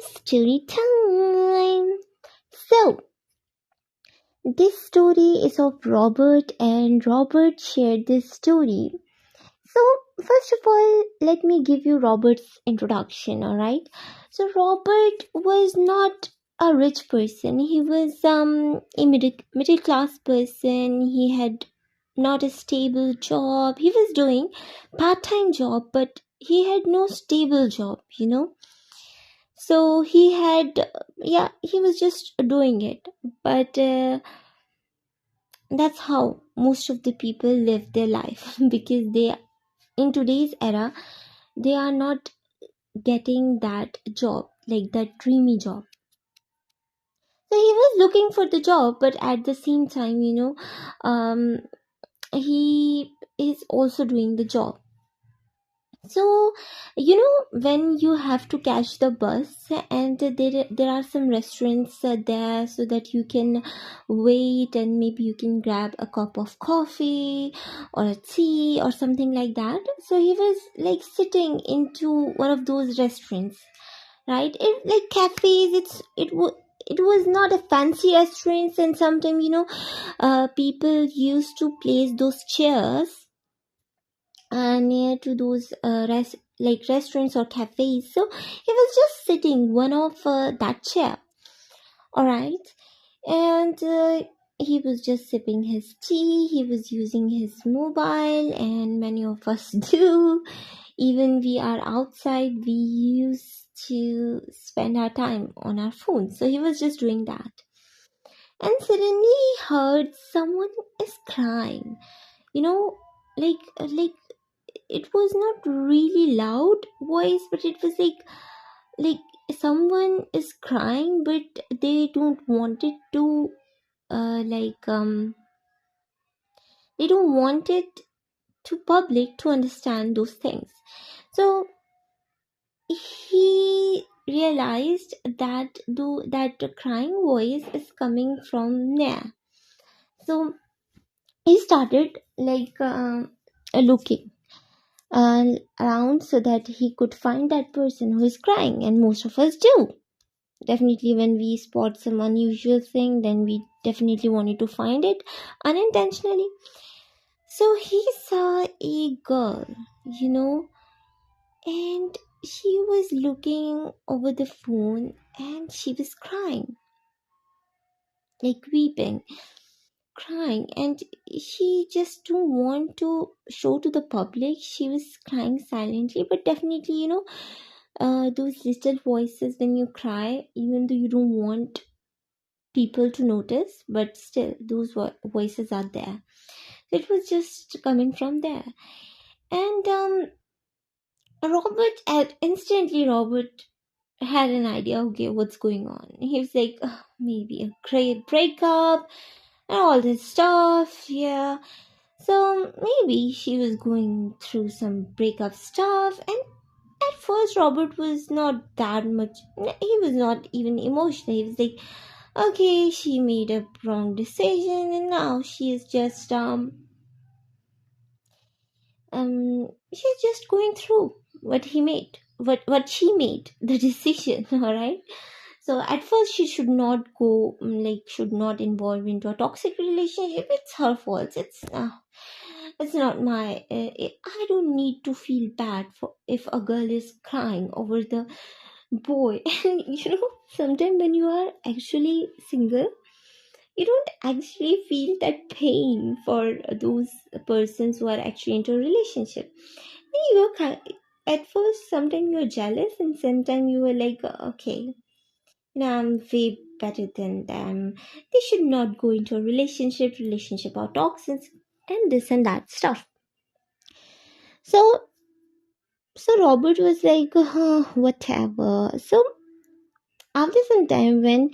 story time. So, this story is of Robert, and Robert shared this story. So, first of all, let me give you Robert's introduction, alright? So, Robert was not a rich person. He was a middle class person. He had not a stable job. He was doing part-time job, but he had no stable job. So he had, yeah, he was just doing it. But that's how most of the people live their life because they, in today's era, they are not getting that job, like that dreamy job. So he was looking for the job, but at the same time, um, he is also doing the job. So, when you have to catch the bus, and there are some restaurants there, so that you can wait and maybe you can grab a cup of coffee or a tea or something like that. So he was like sitting into one of those restaurants, right? It like cafes. It was not a fancy restaurants, and sometimes people used to place those chairs near to those restaurants or cafes. So he was just sitting one of that chair, all right, and he was just sipping his tea. He was using his mobile, and many of us do. Even we are outside, we used to spend our time on our phones. So he was just doing that, and suddenly he heard someone is crying. You know, like it was not really loud voice, but it was like someone is crying, but they don't want it to they don't want it to public to understand those things. So he realized that though that the crying voice is coming from there. So he started looking around so that he could find that person who is crying, and most of us do. Definitely, when we spot some unusual thing, then we definitely wanted to find it unintentionally. So he saw a girl, you know, and she was looking over the phone and she was crying, like weeping, crying, and she just don't want to show to the public. She was crying silently, but definitely, those little voices when you cry, even though you don't want people to notice, but still those voices are there. It was just coming from there. And Robert had an idea. Okay, what's going on? He was like, "Ugh, maybe a great breakup and all this stuff, yeah." So maybe she was going through some breakup stuff, and at first Robert was not that much, he was not even emotional. He was like, okay, she made a wrong decision, and now she is just she's just going through what she made the decision. All right. So at first she should not go, should not involve into a toxic relationship. It's her fault. It's not my I don't need to feel bad for if a girl is crying over the boy. And sometimes when you are actually single, you don't actually feel that pain for those persons who are actually into a relationship. At first, sometimes you're jealous, and sometimes you were like, okay, I'm way better than them. They should not go into a relationship or toxins, and this and that stuff. So, so Robert was like, whatever. So after some time, when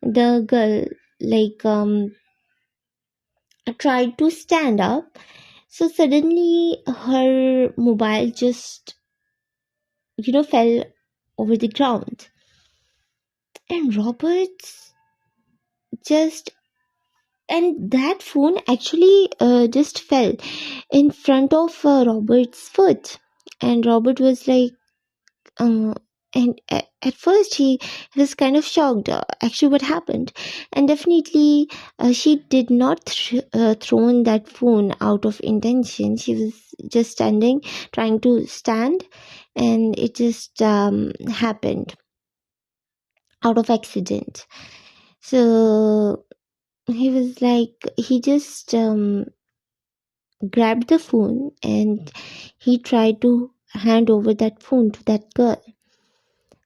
the girl tried to stand up, so suddenly her mobile just fell over the ground, and Robert just and that phone actually just fell in front of Robert's foot, and Robert was like, uh, and at first he was kind of shocked, actually what happened. And definitely she did not thrown that phone out of intention. She was just standing, trying to stand, and it just happened out of accident. So he was like, he just grabbed the phone and he tried to hand over that phone to that girl.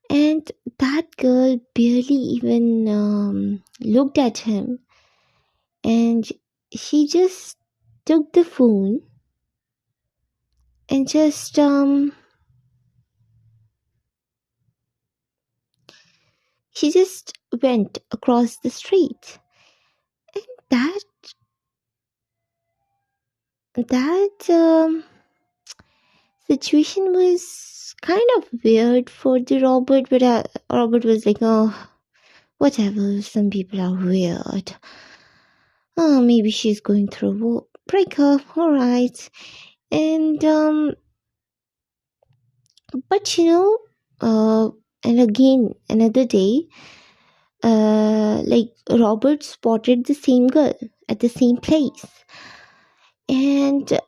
And that girl barely even looked at him, and she just took the phone and just she just went across the street. And that situation was kind of weird for the Robert, but Robert was like, oh, whatever, some people are weird. Oh, maybe she's going through a breakup, alright. And but and again another day, like Robert spotted the same girl at the same place, and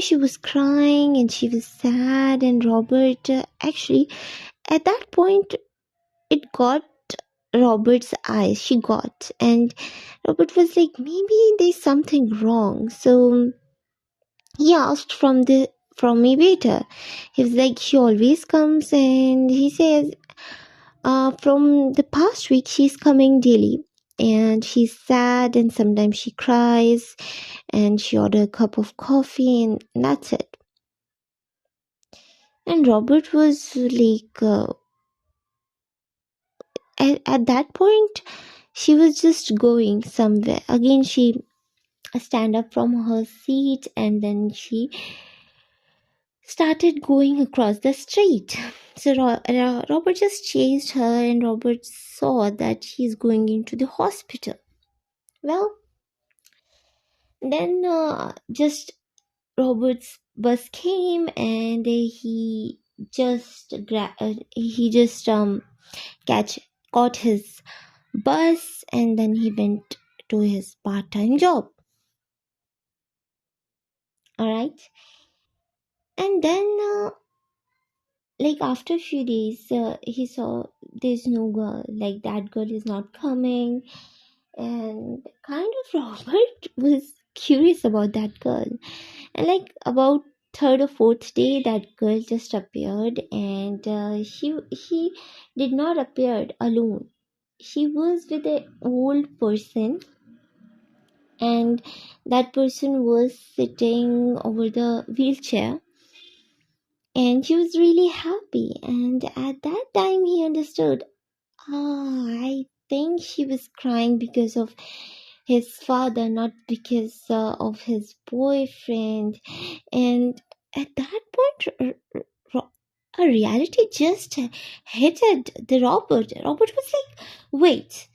she was crying and she was sad, and Robert actually at that point it got Robert's eyes. She got, and Robert was like, maybe there's something wrong. So he asked from me waiter. He was like, she always comes, and he says, from the past week she's coming daily, and she's sad, and sometimes she cries, and she order a cup of coffee, and that's it. And Robert was like, at that point she was just going somewhere. Again, she stand up from her seat, and then she started going across the street. So Robert just chased her, and Robert saw that she's going into the hospital. Well, then just Robert's bus came, and he just catch caught his bus, and then he went to his part-time job. All right, and then like after a few days, he saw there's no girl. Like that girl is not coming, and kind of Robert was curious about that girl. And like about third or fourth day, that girl just appeared, and she did not appear alone. She was with an old person, and that person was sitting over the wheelchair, and she was really happy. And at that time he understood, I think she was crying because of his father, not because of his boyfriend. And at that point, a reality just hit at the Robert. Robert was like, wait,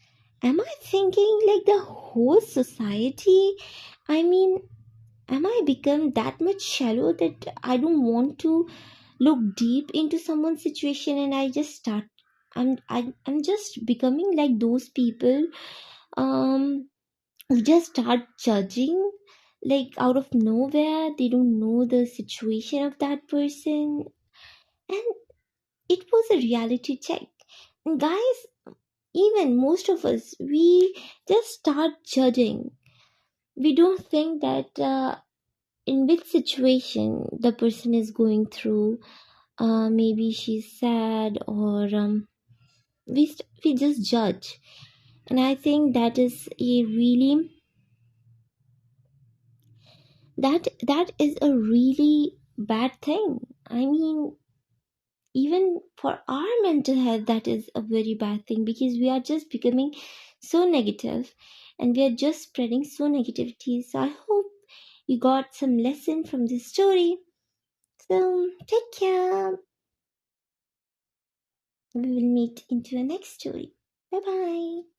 am I thinking like the whole society? I mean, am I become that much shallow that I don't want to look deep into someone's situation, and I just start I'm just becoming like those people um who just start judging like out of nowhere. They don't know the situation of that person. And it was a reality check. And guys, even most of us, we just start judging. We don't think that in which situation the person is going through. Maybe she's sad, or we just judge. And I think that is a really that is a really bad thing. I mean, even for our mental health, that is a very bad thing, because we are just becoming so negative, and we are just spreading so negativity. So I hope you got some lesson from this story. So take care. We will meet into a next story. Bye bye.